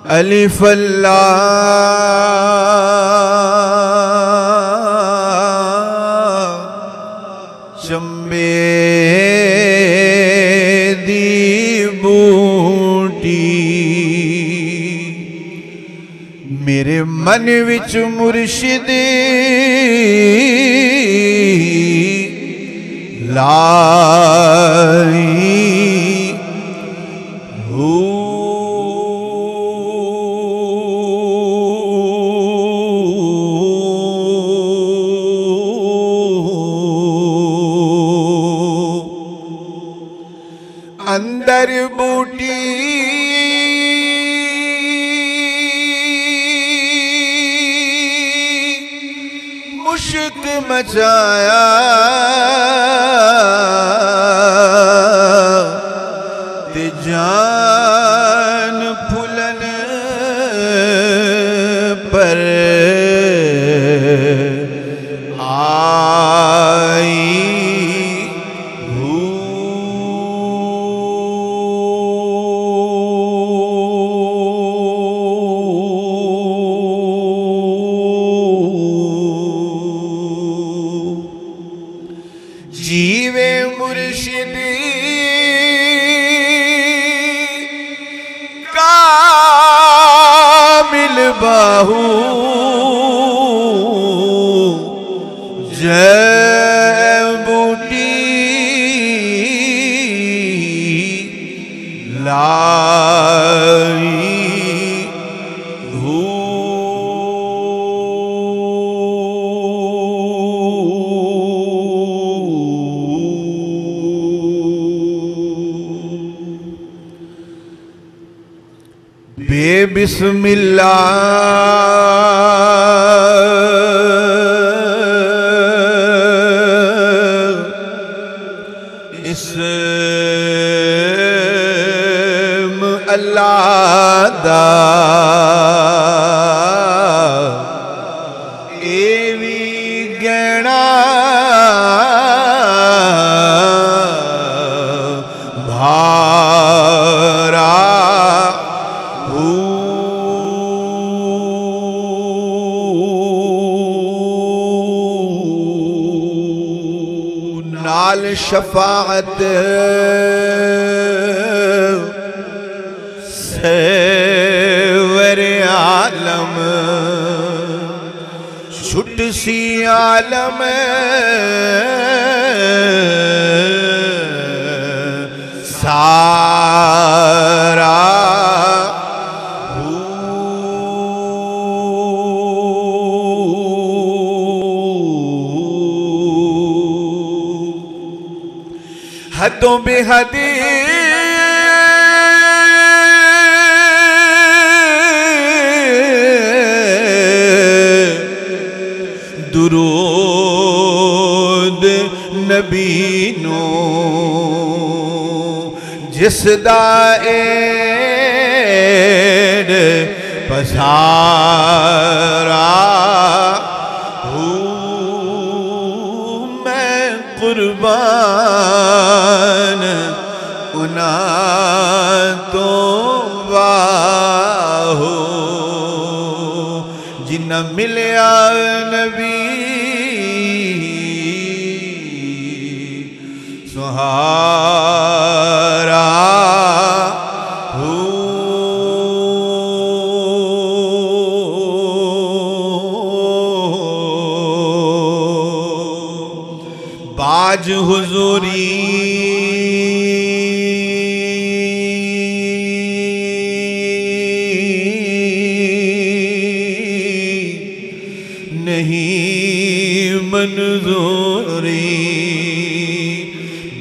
अलिफ अल्लाह चंबे दी बूटी मेरे मन विच मुर्शिदी लाई हो अंदर बूटी मुश्क मचाया ते जान फुलन पर आई जीवे मुर्शिदी कामिल बाहू जय बूटी लाई बिस्मिल्लाह इसम अल्लाह दा एवी गहना भारा नाल शफाअत सेवर आलम छुट सी आलम सारा हदों बेहदी दुरूद नबी नो जिस दा एड पसारा मैं कुर्बान उना तो वाहो जिन्ना मिलया नबी सुहारा बाज हुजूरी नहीं मंजूरी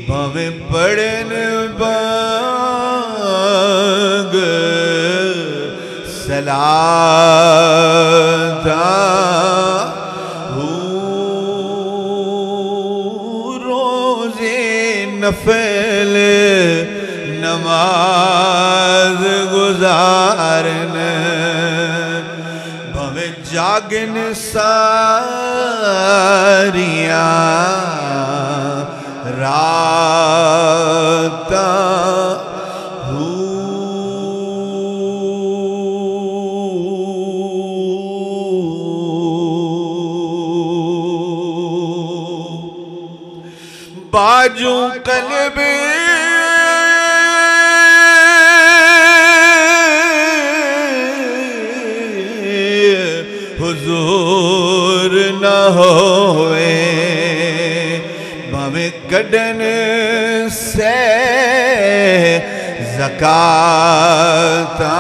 भावे पढ़न बाग सलाता नफल नमाज गुजारन भवे जागन सारिया राता बाजू कल्बे हुजूर न होवे भावे कड़न से ज़काता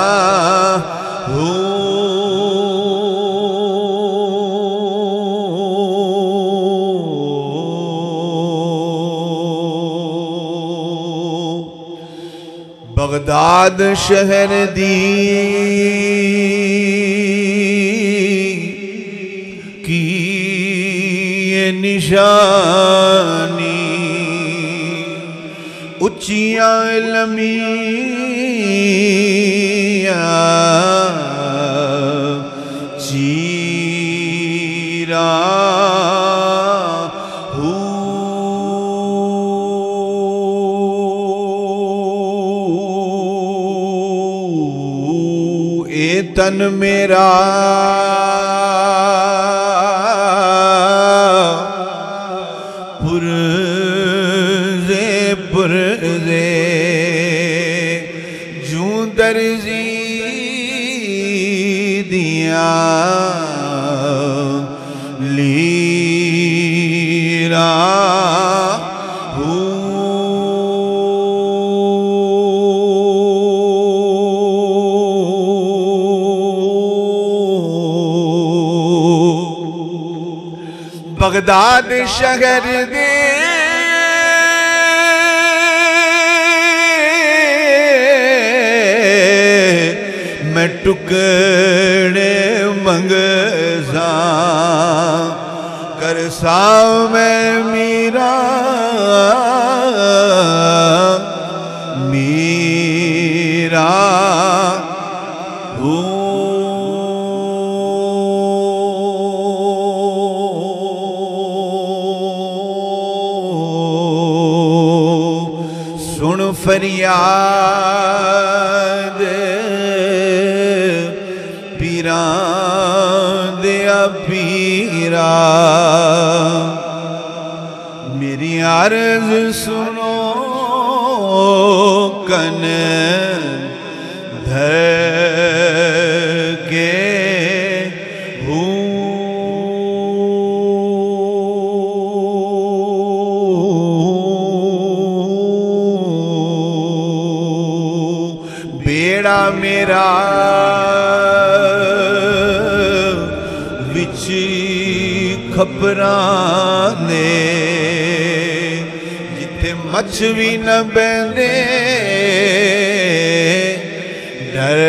बगदाद शहर दी की निशानी उच्चियां लमियां चीरा तन मेरा पुरजे जूं दर्जी दिया लीरा बगदाद शहर दे मैं टुकड़े मंगसा कर सा मैं मीरा मीरा फरियाद पीरा दिया पीरा मेरी अर्ज सुनो कन धर के बेड़ा मेरा विच खबरां ने जिथे मछ भी न बहंदे डर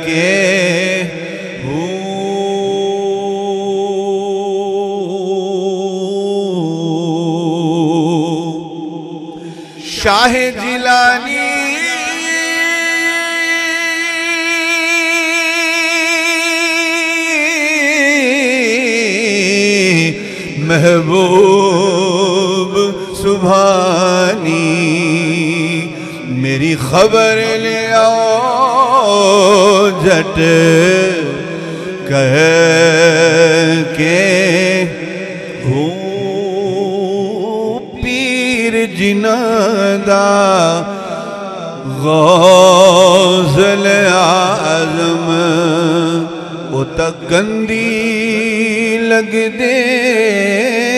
के शाह जिलानी महबूब सुभानी मेरी खबर ले आओ झट कह के पीर जिनादा गौज़ल आज़म ओ तक गंदी लग दे